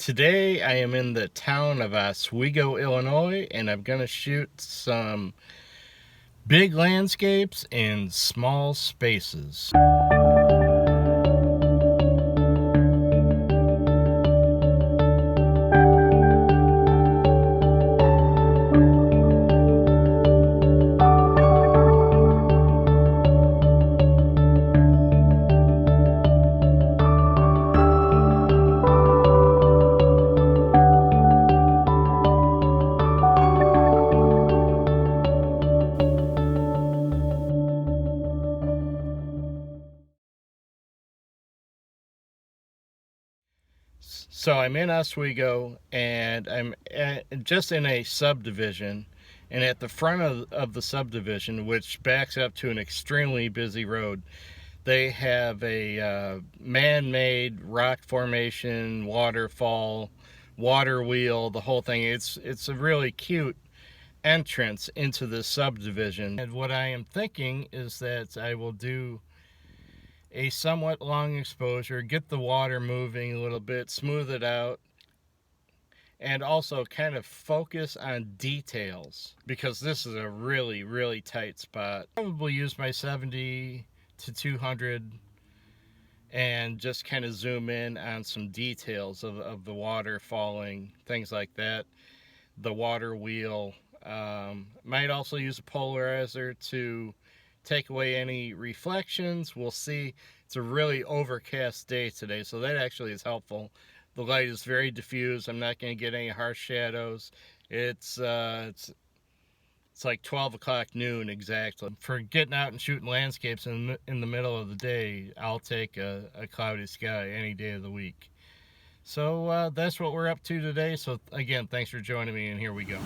Today I am in the town of Oswego, Illinois, and I'm going to shoot some big landscapes in small spaces. So I'm in Oswego, and just in a subdivision, and at the front of the subdivision, which backs up to an extremely busy road, they have a man-made rock formation, waterfall, water wheel, the whole thing. It's a really cute entrance into this subdivision. And what I am thinking is that I will do a somewhat long exposure, get the water moving a little bit, smooth it out, and also kind of focus on details, because this is a really tight spot. Probably use my 70 to 200 and just kind of zoom in on some details of the water falling, things like that. The water wheel. Might also use a polarizer to take away any reflections. We'll see. It's a really overcast day today, so that actually is helpful. The light is very diffuse. I'm not going to get any harsh shadows. It's like 12 o'clock noon exactly. For getting out and shooting landscapes in the middle of the day, I'll take a cloudy sky any day of the week. So that's what we're up to today. So again, thanks for joining me, and here we go.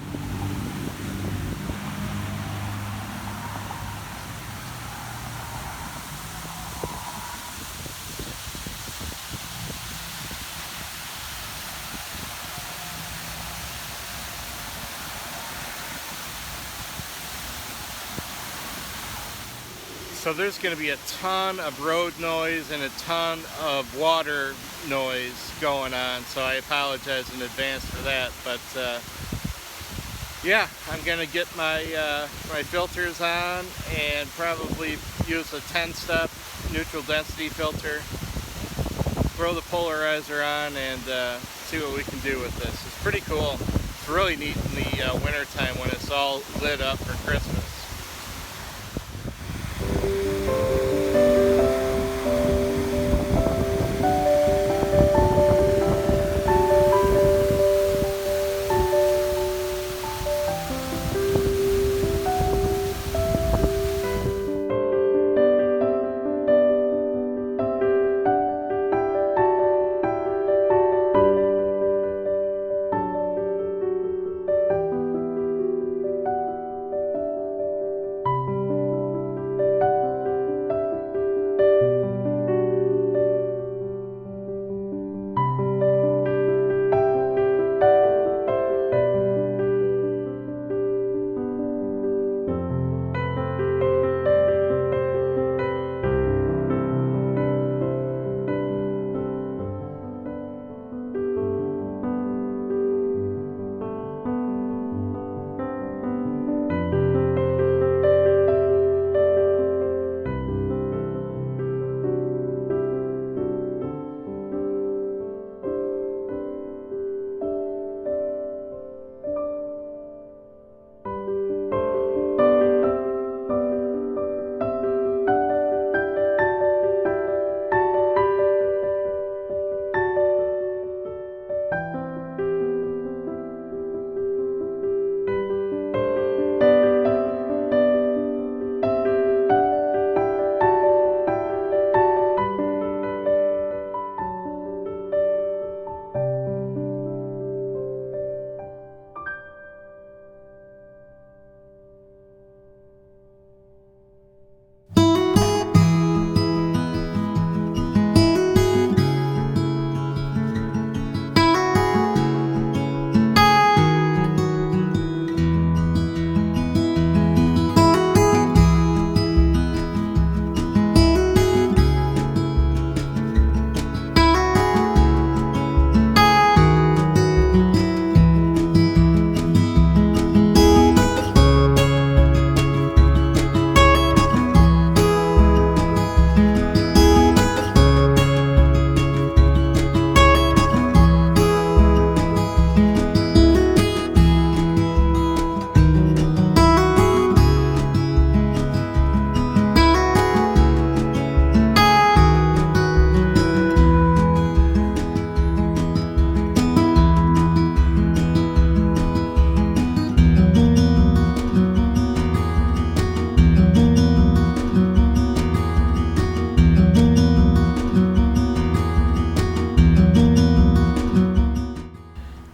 So there's going to be a ton of road noise and a ton of water noise going on, so I apologize in advance for that. But yeah, I'm going to get my my filters on and probably use a 10-step neutral density filter, throw the polarizer on, and see what we can do with this. It's pretty cool. It's really neat in the winter time when it's all lit up for Christmas.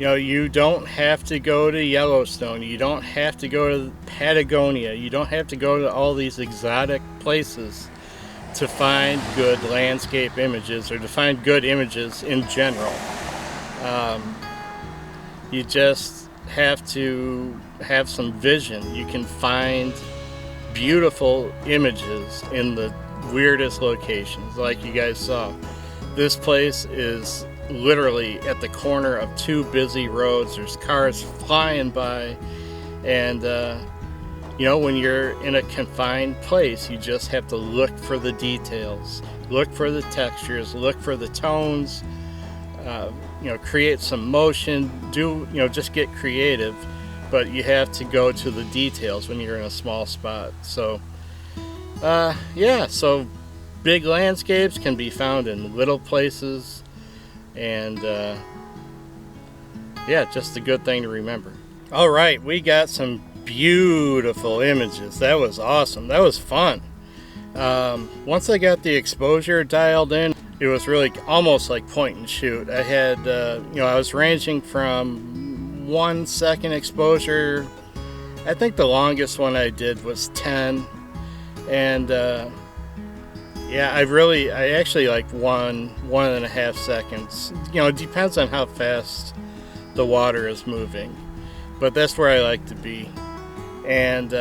You know, you don't have to go to Yellowstone, you don't have to go to Patagonia, you don't have to go to all these exotic places to find good landscape images or to find good images in general. You just have to have some vision. You can find beautiful images in the weirdest locations, like you guys saw. This place is literally at the corner of two busy roads. There's cars flying by, and you know, when you're in a confined place, you just have to look for the details, look for the textures, look for the tones, you know, create some motion, just get creative, but you have to go to the details when you're in a small spot. So yeah, so big landscapes can be found in little places, and yeah, just a good thing to remember. All right, we got some beautiful images. That was awesome. That was fun. Once I got the exposure dialed in, it was really almost like point and shoot. I had, I was ranging from 1 second exposure. I think the longest one I did was 10. And yeah, I actually like 1.5 seconds. You know, it depends on how fast the water is moving, but that's where I like to be. And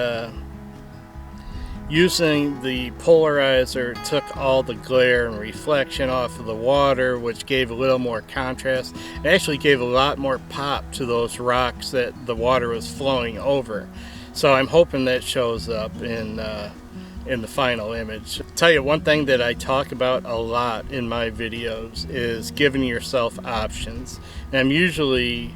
using the polarizer took all the glare and reflection off of the water, which gave a little more contrast. It actually gave a lot more pop to those rocks that the water was flowing over. So I'm hoping that shows up in the final image. I'll tell you, one thing that I talk about a lot in my videos is giving yourself options. And I'm usually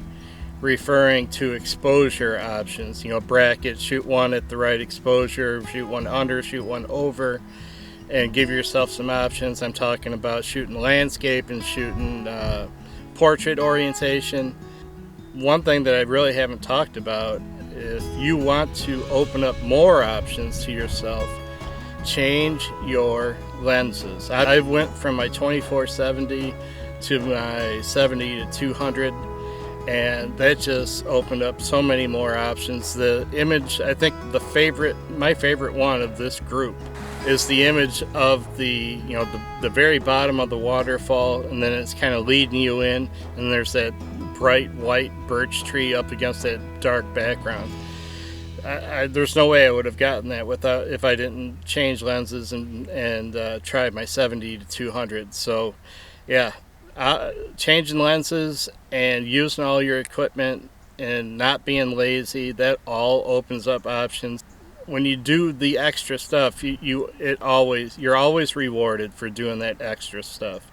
referring to exposure options, you know, brackets, shoot one at the right exposure, shoot one under, shoot one over, and give yourself some options. I'm talking about shooting landscape and shooting portrait orientation. One thing that I really haven't talked about, if you want to open up more options to yourself, change your lenses. I went from my 24-70 to my 70-200, and that just opened up so many more options. The image, I think my favorite one of this group is the image of the very bottom of the waterfall, and then it's kind of leading you in, and there's that bright white birch tree up against that dark background. There's no way I would have gotten that if I didn't change lenses and try my 70-200. So yeah, changing lenses and using all your equipment and not being lazy, that all opens up options. When you do the extra stuff, you're always rewarded for doing that extra stuff.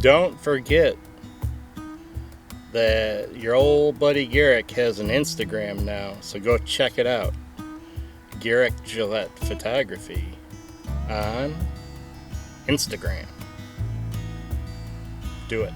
Don't forget that your old buddy Garrick has an Instagram now, so go check it out. Garrick Gillette Photography on Instagram. Do it.